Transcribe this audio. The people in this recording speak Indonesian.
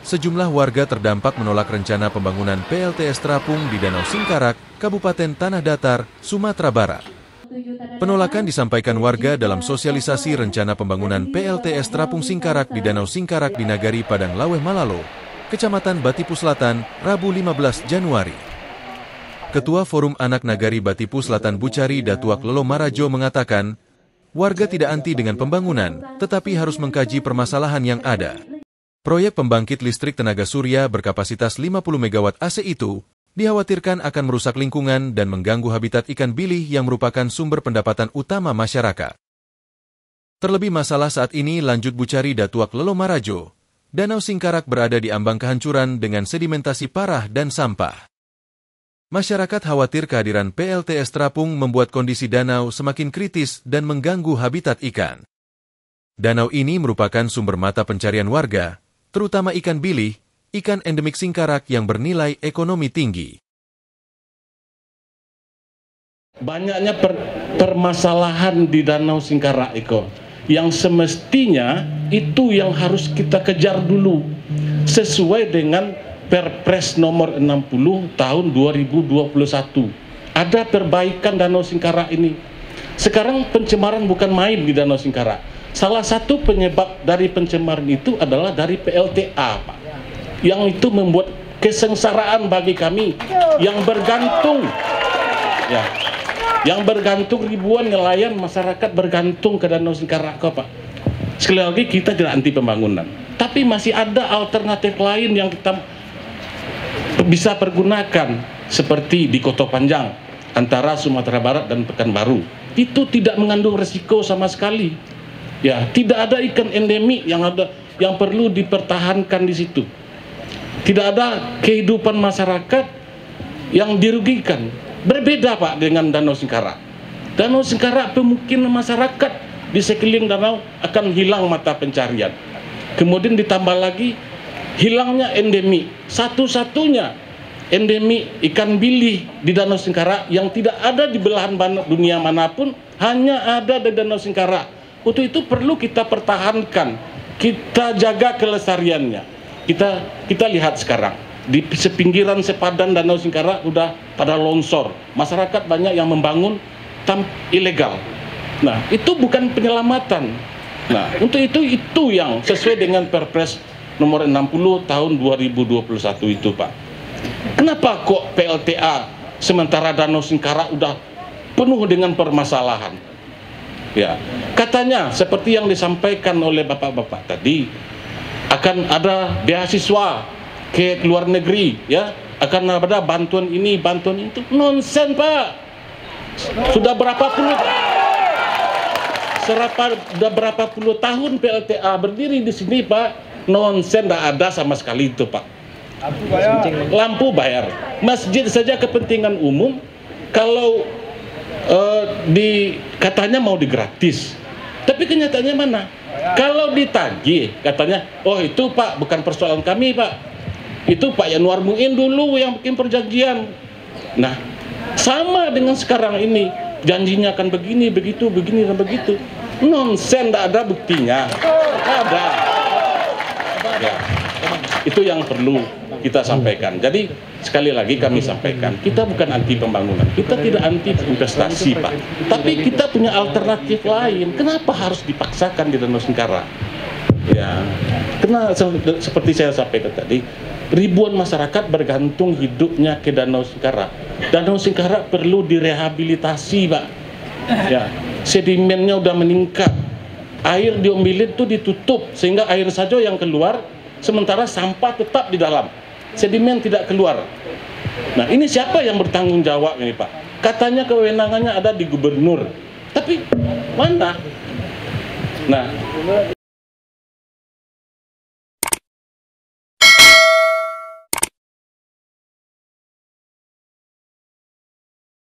Sejumlah warga terdampak menolak rencana pembangunan PLTS terapung di Danau Singkarak, Kabupaten Tanah Datar, Sumatera Barat. Penolakan disampaikan warga dalam sosialisasi rencana pembangunan PLTS terapung Singkarak di Danau Singkarak di Nagari Padang Laweh Malalo, Kecamatan Batipu Selatan, Rabu 15 Januari. Ketua Forum Anak Nagari Batipu Selatan Bucari Datuak Lelo Marajo mengatakan, warga tidak anti dengan pembangunan, tetapi harus mengkaji permasalahan yang ada. Proyek pembangkit listrik tenaga surya berkapasitas 50 MW AC itu dikhawatirkan akan merusak lingkungan dan mengganggu habitat ikan bilih yang merupakan sumber pendapatan utama masyarakat. Terlebih masalah saat ini, lanjut Bucari Datuak Lelo Marajo, Danau Singkarak berada di ambang kehancuran dengan sedimentasi parah dan sampah. Masyarakat khawatir kehadiran PLTS terapung membuat kondisi danau semakin kritis dan mengganggu habitat ikan. Danau ini merupakan sumber mata pencarian warga, terutama ikan bilih, ikan endemik Singkarak yang bernilai ekonomi tinggi. Banyaknya permasalahan di Danau Singkarak, yang semestinya itu yang harus kita kejar dulu, sesuai dengan Perpres nomor 60 tahun 2021. Ada perbaikan Danau Singkarak ini. Sekarang pencemaran bukan main di Danau Singkarak. Salah satu penyebab dari pencemaran itu adalah dari PLTA, Pak. Yang itu membuat kesengsaraan bagi kami yang bergantung, yang bergantung ribuan nelayan masyarakat bergantung ke Danau Singkarak, Pak. Sekali lagi kita tidak anti pembangunan, tapi masih ada alternatif lain yang kita bisa pergunakan, seperti di Koto Panjang antara Sumatera Barat dan Pekanbaru. Itu tidak mengandung resiko sama sekali. Ya, tidak ada ikan endemik yang perlu dipertahankan di situ. Tidak ada kehidupan masyarakat yang dirugikan. Berbeda, Pak, dengan Danau Singkarak. Danau Singkarak pemukiman masyarakat di sekeliling danau akan hilang mata pencarian. Kemudian ditambah lagi hilangnya endemik. Satu-satunya endemik ikan bilih di Danau Singkarak yang tidak ada di belahan dunia manapun, hanya ada di Danau Singkarak. Untuk itu perlu kita pertahankan, kita jaga kelestariannya. Kita lihat sekarang di sepinggiran sepadan Danau Singkarak udah pada longsor. Masyarakat banyak yang membangun ilegal. Nah, itu bukan penyelamatan. Nah, untuk itu yang sesuai dengan Perpres nomor 60 tahun 2021 itu, Pak. Kenapa kok PLTA sementara Danau Singkarak udah penuh dengan permasalahan? Ya, katanya seperti yang disampaikan oleh bapak-bapak tadi, akan ada beasiswa ke luar negeri, ya, akan ada bantuan ini, bantuan itu. Nonsen, Pak. Sudah berapa puluh tahun PLTA berdiri di sini, Pak. Nonsen, tidak ada sama sekali itu, Pak. Lampu bayar. Masjid saja kepentingan umum, kalau katanya mau digratis, tapi kenyataannya mana? Kalau ditagih katanya, oh itu Pak bukan persoalan kami, Pak, itu Pak Yanuar Muin dulu yang bikin perjanjian. Nah, sama dengan sekarang ini, janjinya akan begini, begitu, begini dan begitu. Nonsen, tidak ada buktinya. Ada. Ya, itu yang perlu kita sampaikan. Jadi sekali lagi kami sampaikan, kita bukan anti pembangunan, kita tidak anti investasi, Pak, tapi kita punya alternatif lain. Kenapa harus dipaksakan di Danau Singkarak? Ya, karena seperti saya sampaikan tadi, ribuan masyarakat bergantung hidupnya ke Danau Singkarak. Danau Singkarak perlu direhabilitasi, Pak. Ya, sedimennya udah meningkat, air diombelin itu ditutup sehingga air saja yang keluar, sementara sampah tetap di dalam, sedimen tidak keluar. Nah, ini siapa yang bertanggung jawab ini, Pak? Katanya kewenangannya ada di gubernur, tapi mana? Nah,